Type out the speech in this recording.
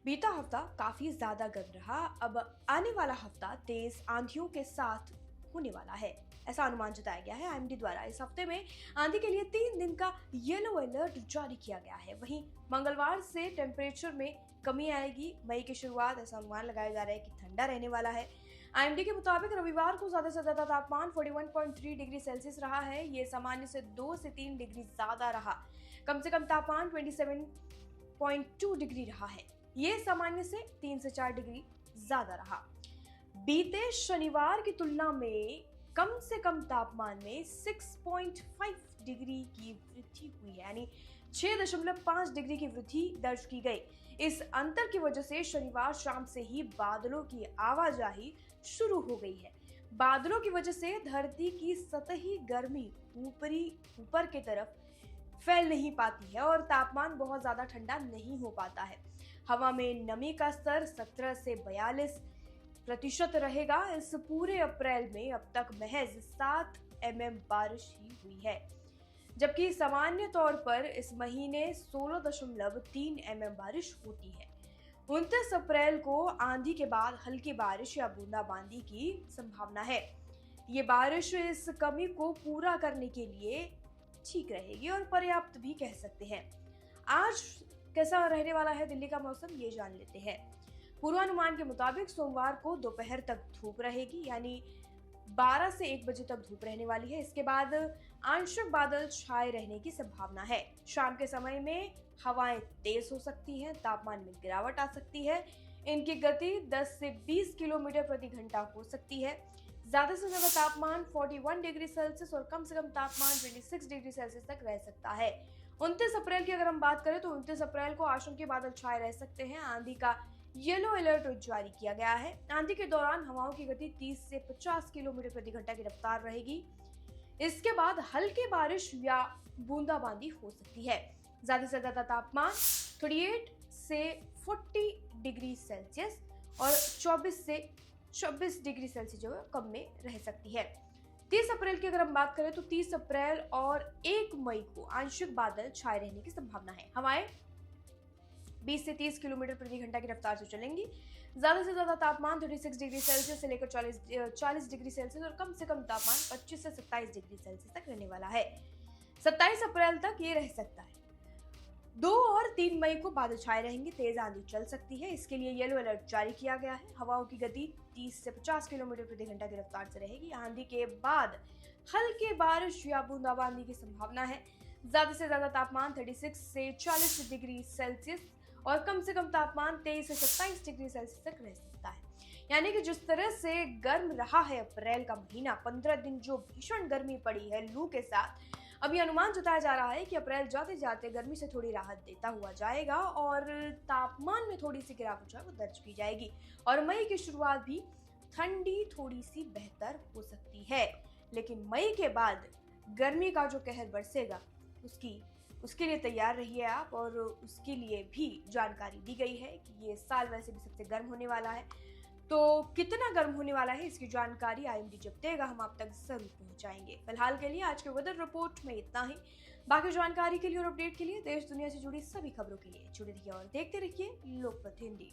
बीता हफ्ता काफी ज्यादा गर्म रहा। अब आने वाला हफ्ता तेज आंधियों के साथ होने वाला है, ऐसा अनुमान जताया गया है आईएमडी द्वारा। इस हफ्ते में आंधी के लिए 3 दिन का येलो अलर्ट जारी किया गया है। वहीं मंगलवार से टेम्परेचर में कमी आएगी। मई की शुरुआत, ऐसा अनुमान लगाया जा रहा है कि ठंडा रहने वाला है। आईएमडी के मुताबिक रविवार को ज्यादा से ज्यादा तापमान 41.3 डिग्री सेल्सियस रहा है। ये सामान्य से 2 से 3 डिग्री ज्यादा रहा। कम से कम तापमान 27.2 डिग्री रहा है। ये सामान्य से 3 से 4 डिग्री ज्यादा रहा। बीते शनिवार की तुलना में कम से कम तापमान में 6.5 डिग्री की वृद्धि हुई है, यानी 6.5 डिग्री की वृद्धि दर्ज की गई। इस अंतर की वजह से शनिवार शाम से ही बादलों की आवाजाही शुरू हो गई है। बादलों की वजह से धरती की सतही गर्मी ऊपर की तरफ फैल नहीं पाती है और तापमान बहुत ज्यादा ठंडा नहीं हो पाता है। हवा में नमी का स्तर 17 से 42% रहेगा। इस पूरे अप्रैल में अब तक महज 7 mm बारिश ही हुई है, जबकि सामान्य तौर पर इस महीने 16.3 mm बारिश होती है। 29 अप्रैल को आंधी के बाद हल्की बारिश या बूंदाबांदी की संभावना है। ये बारिश इस कमी को पूरा करने के लिए ठीक रहेगी और पर्याप्त भी कह सकते हैं। आज कैसा रहने वाला है दिल्ली का मौसम, ये जान लेते हैं। पूर्वानुमान के मुताबिक सोमवार को दोपहर तक धूप रहेगी, यानी 12 से 1 बजे तक धूप रहने वाली है। इसके बाद आंशिक बादल छाए रहने की संभावना है। शाम के समय में हवाएं तेज हो सकती हैं, तापमान में गिरावट आ सकती है। इनकी गति 10 से 20 किलोमीटर प्रति घंटा हो सकती है। ज्यादा से ज्यादा तापमान 41 डिग्री सेल्सियस और कम से कम तापमान 26 डिग्री सेल्सियस तक रह सकता है। 29 अप्रैल की अगर हम बात करें तो 29 अप्रैल को आशंकीय बादल छाए रह सकते हैं। आंधी का येलो अलर्ट जारी किया गया है। आंधी के दौरान हवाओं की गति 30 से 50 किलोमीटर प्रति घंटा की रफ्तार रहेगी। इसके बाद हल्की बारिश या बूंदाबांदी हो सकती है। ज्यादा से ज्यादा तापमान 38 से 40 डिग्री सेल्सियस और 24 से 26 डिग्री सेल्सियस जो है कम में रह सकती है। 30 अप्रैल की अगर हम बात करें तो 30 अप्रैल और 1 मई को आंशिक बादल छाए रहने की संभावना है। हवाएं 20 से 30 किलोमीटर प्रति घंटा की रफ्तार से चलेंगी। ज्यादा से ज्यादा तापमान 36 डिग्री सेल्सियस से लेकर 40 डिग्री सेल्सियस और कम से कम तापमान 25 से 27 डिग्री सेल्सियस तक रहने वाला है। 27 अप्रैल तक ये रह सकता है। 2 और 3 मई को बादल छाए रहेंगे, तेज आंधी चल सकती है। इसके लिए येलो अलर्ट जारी किया गया है। हवाओं की गति 30 से 50 किलोमीटर प्रति घंटा की रफ्तार से रहेगी। आंधी के बाद हल्की बारिश या बूंदाबांदी की संभावना है। ज्यादा से ज्यादा तापमान 36 से 40 डिग्री सेल्सियस और कम से कम तापमान 23 से 27 डिग्री सेल्सियस तक रह सकता है। यानी कि जिस तरह से गर्म रहा है अप्रैल का महीना, 15 दिन जो भीषण गर्मी पड़ी है लू के साथ, अभी अनुमान जताया जा रहा है कि अप्रैल जाते जाते गर्मी से थोड़ी राहत देता हुआ जाएगा और तापमान में थोड़ी सी गिरावट जो है वो दर्ज की जाएगी और मई की शुरुआत भी ठंडी थोड़ी सी बेहतर हो सकती है। लेकिन मई के बाद गर्मी का जो कहर बरसेगा उसके लिए तैयार रहिए आप। और उसके लिए भी जानकारी दी गई है कि ये साल वैसे भी सबसे गर्म होने वाला है, तो कितना गर्म होने वाला है इसकी जानकारी आईएमडी जब देगा हम आप तक जरूर पहुंचाएंगे। फिलहाल के लिए आज के वेदर रिपोर्ट में इतना ही। बाकी जानकारी के लिए और अपडेट के लिए देश दुनिया से जुड़ी सभी खबरों के लिए जुड़े रहिए और देखते रहिए लोकमत हिंदी।